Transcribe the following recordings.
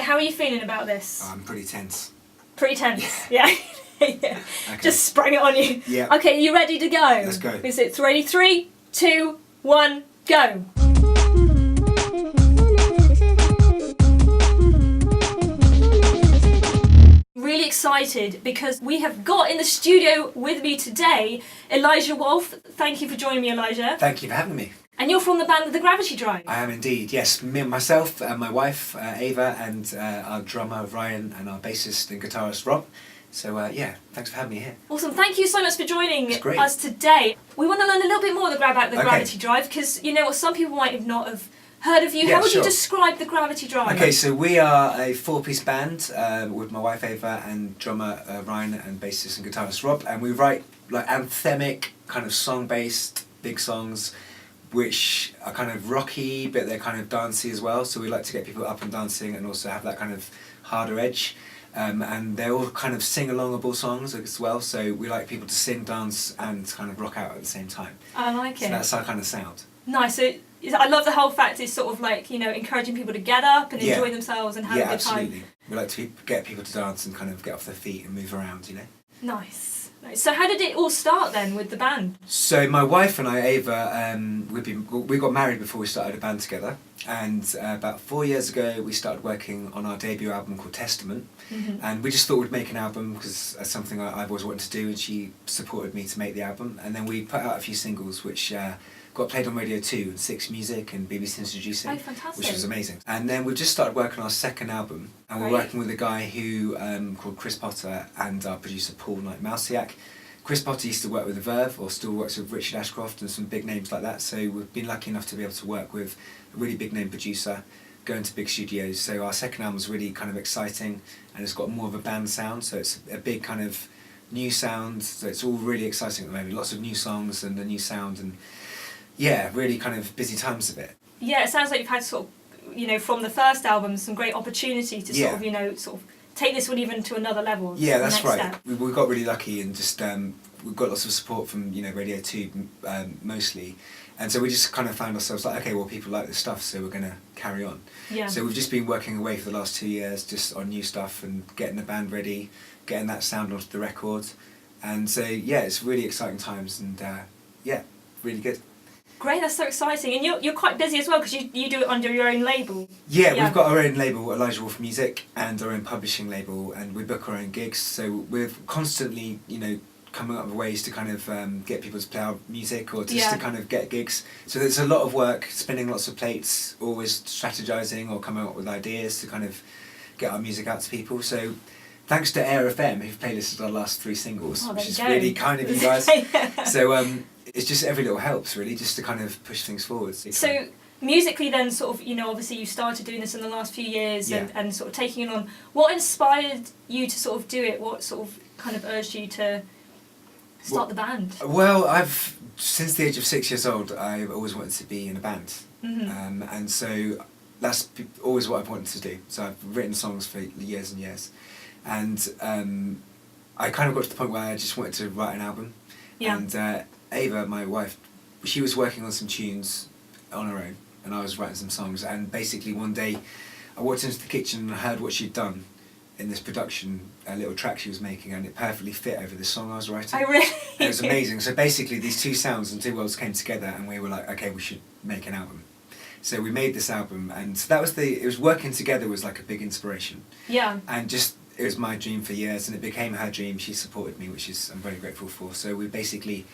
How are you feeling about this? I'm pretty tense. Pretty tense, yeah. Yeah. Okay. Just sprang it on you. Yeah. Okay, you ready to go? Let's go. Is it ready? 3, 2, 1, go. Really excited because we have got in the studio with me today Elijah Wolf. Thank you for joining me, Elijah. Thank you for having me. And you're from the band The Gravity Drive. I am indeed, yes. Me and myself, my wife, Ava, and our drummer, Ryan, and our bassist and guitarist, Rob. So, yeah, thanks for having me here. Awesome. Thank you so much for joining great. us today. We want to learn a little bit more about the Okay. Gravity Drive because, you know what, some people might have not have heard of you. Yeah, How would sure. you describe the Gravity Drive? Okay, so we are a 4-piece band with my wife, Ava, and drummer, Ryan, and bassist and guitarist, Rob. And we write like anthemic, kind of song-based, big songs, which are kind of rocky, but they're kind of dancey as well. So we like to get people up and dancing and also have that kind of harder edge. And they're all kind of sing-alongable songs as well. So we like people to sing, dance, and kind of rock out at the same time. I like it. So that's our kind of sound. Nice. So I love the whole fact it's sort of like, you know, encouraging people to get up and Yeah. enjoy themselves and have Yeah, a good absolutely. time. We like to get people to dance and kind of get off their feet and move around, you know. Nice. So how did it all start then with the band? So my wife and I, Ava, we got married before we started a band together, and about 4 years ago we started working on our debut album called Testament, and we just thought we'd make an album because that's something I've always wanted to do, and she supported me to make the album, and then we put out a few singles which got played on Radio 2 and 6 Music and BBC Introducing, Oh, fantastic. which was amazing. And then we've just started working on our second album, and we're Great. working with a guy who called Chris Potter and our producer Paul Knight-Mousiak. Chris Potter used to work with The Verve, or still works with Richard Ashcroft and some big names like that, so we've been lucky enough to be able to work with a really big name producer, go into big studios. So our second album's really kind of exciting, and it's got more of a band sound, so it's a big kind of new sound, so it's all really exciting at the moment. Lots of new songs and a new sound, and yeah, really kind of busy times of it. Yeah, it sounds like you've had sort of, you know, from the first album, some great opportunity to Yeah. sort of, you know, sort of take this one even to another level. Yeah, the that's next right. step. We got really lucky and just we've got lots of support from, you know, Radio 2 mostly, and so we just kind of found ourselves like, okay, well, people like this stuff, so we're going to carry on. Yeah. So we've just been working away for the last 2 years just on new stuff and getting the band ready, getting that sound onto the record, and so yeah, it's really exciting times, and yeah, really good. Great, that's so exciting. And you're quite busy as well because you do it under your own label. Yeah, Yeah. we've got our own label, Elijah Wolf Music, and our own publishing label, and we book our own gigs, so we're constantly, you know, coming up with ways to kind of get people to play our music or just Yeah. to kind of get gigs. So there's a lot of work, spinning lots of plates, always strategizing or coming up with ideas to kind of get our music out to people. So thanks to Air FM, who've playlisted our last 3 singles, Oh, there which you is go. really kind of you guys. Yeah. So it's just every little helps, really, just to kind of push things forward. So musically then sort of, you know, obviously you started doing this in the last few years Yeah. and sort of taking it on. What inspired you to sort of do it? What sort of kind of urged you to start the band? Well, since the age of 6 years old, I've always wanted to be in a band, and so that's always what I've wanted to do. So I've written songs for years and years, and I kind of got to the point where I just wanted to write an album. Yeah. And Ava, my wife, she was working on some tunes on her own, and I was writing some songs. And basically one day, I walked into the kitchen and I heard what she'd done in this production, a little track she was making, and it perfectly fit over the song I was writing. I really... It was amazing. So basically these two sounds and two worlds came together, and we were like, okay, we should make an album. So we made this album, and that was it was working together was like a big inspiration. Yeah. And just, it was my dream for years, and it became her dream. She supported me, which I'm very grateful for. So we basically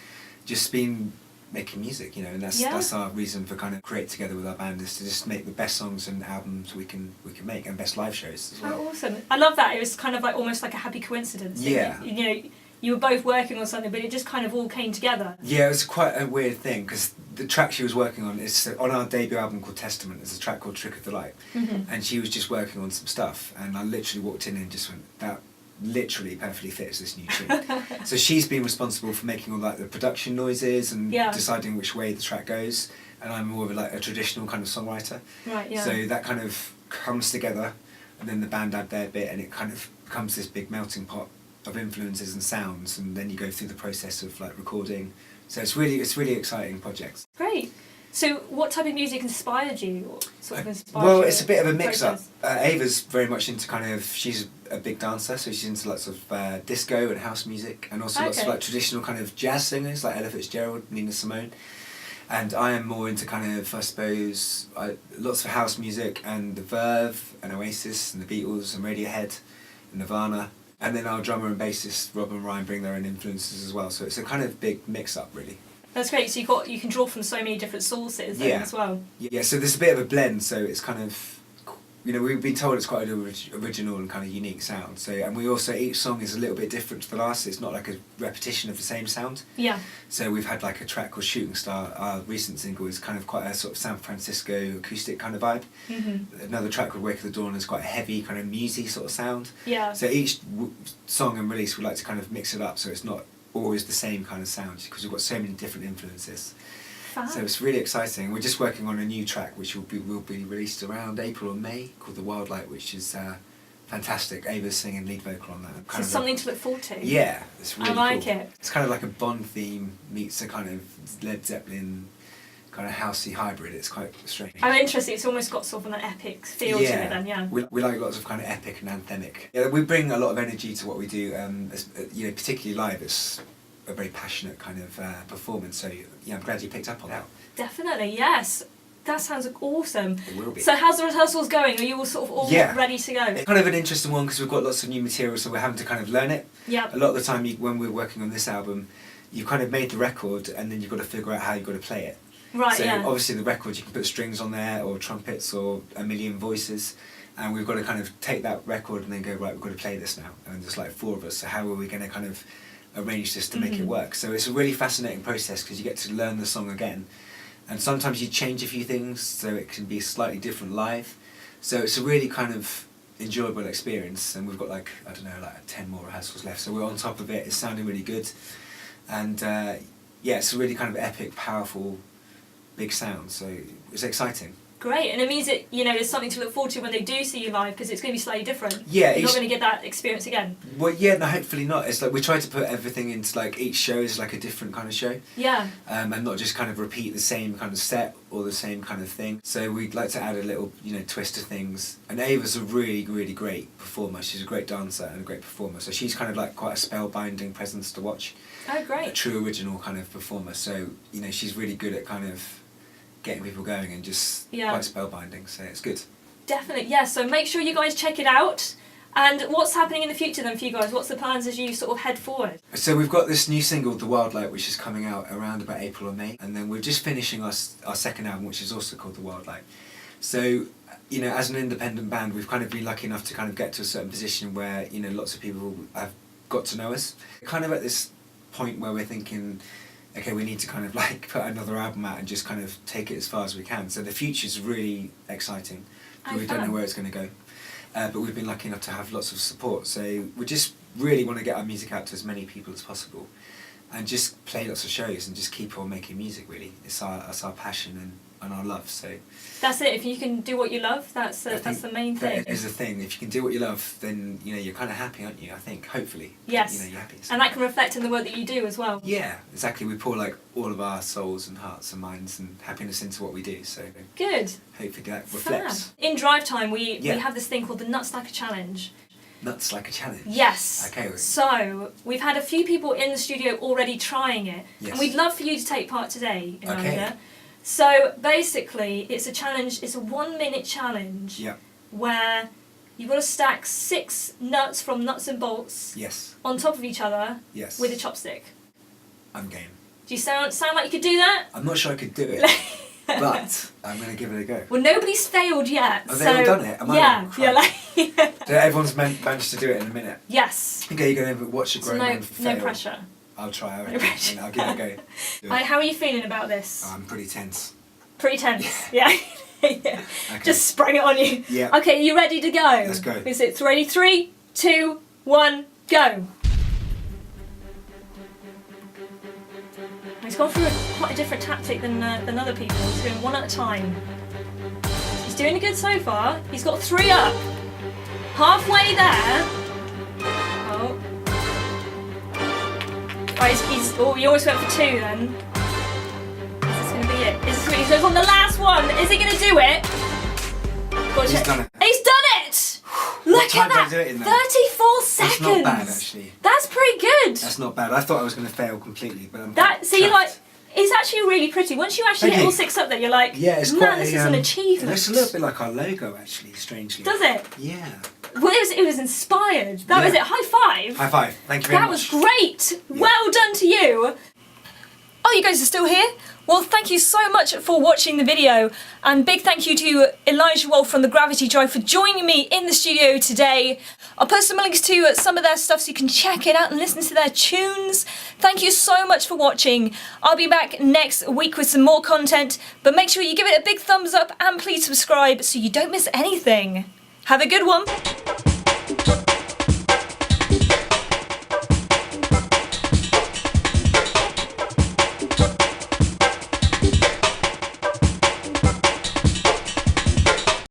just been making music, you know, and that's our reason for kind of create together with our band, is to just make the best songs and albums we can make, and best live shows as well. Oh, awesome. I love that. It was kind of like almost like a happy coincidence. Yeah. You know, you were both working on something, but it just kind of all came together. Yeah, it was quite a weird thing, because the track she was working on is on our debut album called Testament. There's a track called Trick of the Light, and she was just working on some stuff, and I literally walked in and just went, that literally perfectly fits this new tune. So she's been responsible for making all like the production noises and deciding which way the track goes, and I'm more of like a traditional kind of songwriter. Right, yeah. So that kind of comes together, and then the band add their bit, and it kind of becomes this big melting pot of influences and sounds, and then you go through the process of like recording. So it's really exciting project. Great. So what type of music inspired you? Or sort of inspired Well, your it's a bit of a mix-up. process? Ava's very much into she's a big dancer, so she's into lots of disco and house music, and also lots of Okay. like traditional kind of jazz singers like Ella Fitzgerald, Nina Simone. And I am more into kind of, I suppose, lots of house music and the Verve and Oasis and the Beatles and Radiohead and Nirvana. And then our drummer and bassist Rob and Ryan bring their own influences as well. So it's a kind of big mix-up, really. That's great. So you can draw from so many different sources then Yeah. as well. Yeah, so there's a bit of a blend, so it's kind of, we've been told it's quite an original and kind of unique sound. So, and we also, each song is a little bit different to the last. It's not like a repetition of the same sound. Yeah. So we've had like a track called Shooting Star. Our recent single is kind of quite a sort of San Francisco acoustic kind of vibe. Mm-hmm. Another track called Wake of the Dawn is quite a heavy kind of musy sort of sound. Yeah. So each song and release we like to kind of mix it up so it's not always the same kind of sound because we've got so many different influences. Fab. So it's really exciting. We're just working on a new track which will be released around April or May called The Wildlight, which is fantastic. Ava's singing lead vocal on that. So something to look forward to. Yeah, it's really I like cool. it. It's kind of like a Bond theme meets a kind of Led Zeppelin kind of housey hybrid. It's quite strange. I'm interested. It's almost got sort of an epic feel to it then, yeah. We like lots of kind of epic and anthemic. Yeah, we bring a lot of energy to what we do. Particularly live. It's a very passionate kind of performance. So yeah, I'm glad you picked up on that. Definitely, yes. That sounds awesome. It will be. So how's the rehearsals going? Are you all sort of all ready to go? It's kind of an interesting one because we've got lots of new material, so we're having to kind of learn it. Yeah. A lot of the time, when we're working on this album, you've kind of made the record, and then you've got to figure out how you've got to play it. Right, so yeah. obviously the record, you can put strings on there, or trumpets, or a million voices, and we've got to kind of take that record and then go, right, we've got to play this now. And there's like 4 of us, so how are we going to kind of arrange this to make it work? So it's a really fascinating process because you get to learn the song again. And sometimes you change a few things so it can be slightly different live. So it's a really kind of enjoyable experience, and we've got like 10 more rehearsals left. So we're on top of it. It's sounding really good, and it's a really kind of epic, powerful, big sound. So it's exciting. Great, and it means that there's something to look forward to when they do see you live because it's going to be slightly different. Yeah, you're not going to get that experience again. Well, yeah, no, hopefully not. It's like we try to put everything into like each show is like a different kind of show. Yeah. And not just kind of repeat the same kind of set or the same kind of thing. So we'd like to add a little, twist to things. And Ava's a really, really great performer. She's a great dancer and a great performer. So she's kind of like quite a spellbinding presence to watch. Oh, great. A true original kind of performer. So she's really good at kind of getting people going and just quite spellbinding, so it's good. Definitely, yeah, so make sure you guys check it out. And what's happening in the future then for you guys? What's the plans as you sort of head forward? So we've got this new single, The Wildlight, which is coming out around about April or May, and then we're just finishing our second album, which is also called The Wildlight. So, as an independent band, we've kind of been lucky enough to kind of get to a certain position where, lots of people have got to know us. Kind of at this point where we're thinking, okay, we need to kind of like put another album out and just kind of take it as far as we can. So the future's really exciting. We don't know where it's going to go. But we've been lucky enough to have lots of support. So we just really want to get our music out to as many people as possible and just play lots of shows and just keep on making music, really. It's our passion and our love. So that's it. If you can do what you love, that's the main thing. That is the thing. If you can do what you love, then you're kind of happy, aren't you? I think, hopefully. Yes. You're happy. And that can reflect in the work that you do as well. Yeah, exactly. We pour like all of our souls and hearts and minds and happiness into what we do. So good. Hopefully that reflects. Fab. In Drive Time, we have this thing called the Nuts Like a Challenge. Nuts Like a Challenge? Yes. Okay. So, we've had a few people in the studio already trying it. Yes. And we'd love for you to take part today, Elijah. Okay. So, basically, it's a challenge, it's a 1-minute challenge. Yeah. Where you've got to stack 6 nuts from Nuts and Bolts Yes. on top of each other Yes. with a chopstick. I'm game. Do you sound like you could do that? I'm not sure I could do it, but I'm going to give it a go. Well, nobody's failed yet. Have they all done it? Am I yeah, not? yeah, like So everyone's managed to do it in a minute? yes. Okay, you're going to watch a So grown man fail. no pressure. I'll try, I No reckon, pressure. and I'll give it a go. Do it. How are you feeling about this? I'm pretty tense. Pretty tense, yeah. Yeah. Okay. Just sprang it on you. Yeah. Okay, you ready to go? Let's go. Is it ready? 3, 2, 1, go. He's gone through quite a different tactic than other people. He's doing one at a time. He's doing good so far. He's got 3 up. Halfway there. Oh. Right, he always went for 2 then. Is this going to be it? Is this going to be Okay, so it's on the last one. Is he going to do it? He's done it. He's done it! Look time at that! did I do it in then? 34 seconds. That's not bad, actually. That's pretty good. That's not bad. I thought I was going to fail completely, but I'm See, chuffed. like, it's actually really pretty. Once you actually Thank get you. all 6 up there, you're like, Yeah, it's man, quite this a, is an It achievement. looks a little bit like our logo, actually, strangely. Does it? Yeah. Well, it was inspired. That was Yeah. it. High five. High five. Thank you very That much. was great. Well done to you. Oh, you guys are still here? Well, thank you so much for watching the video, and big thank you to Elijah Wolf from the Gravity Drive for joining me in the studio today. I'll post some links to some of their stuff so you can check it out and listen to their tunes. Thank you so much for watching. I'll be back next week with some more content, but make sure you give it a big thumbs up and please subscribe so you don't miss anything. Have a good one.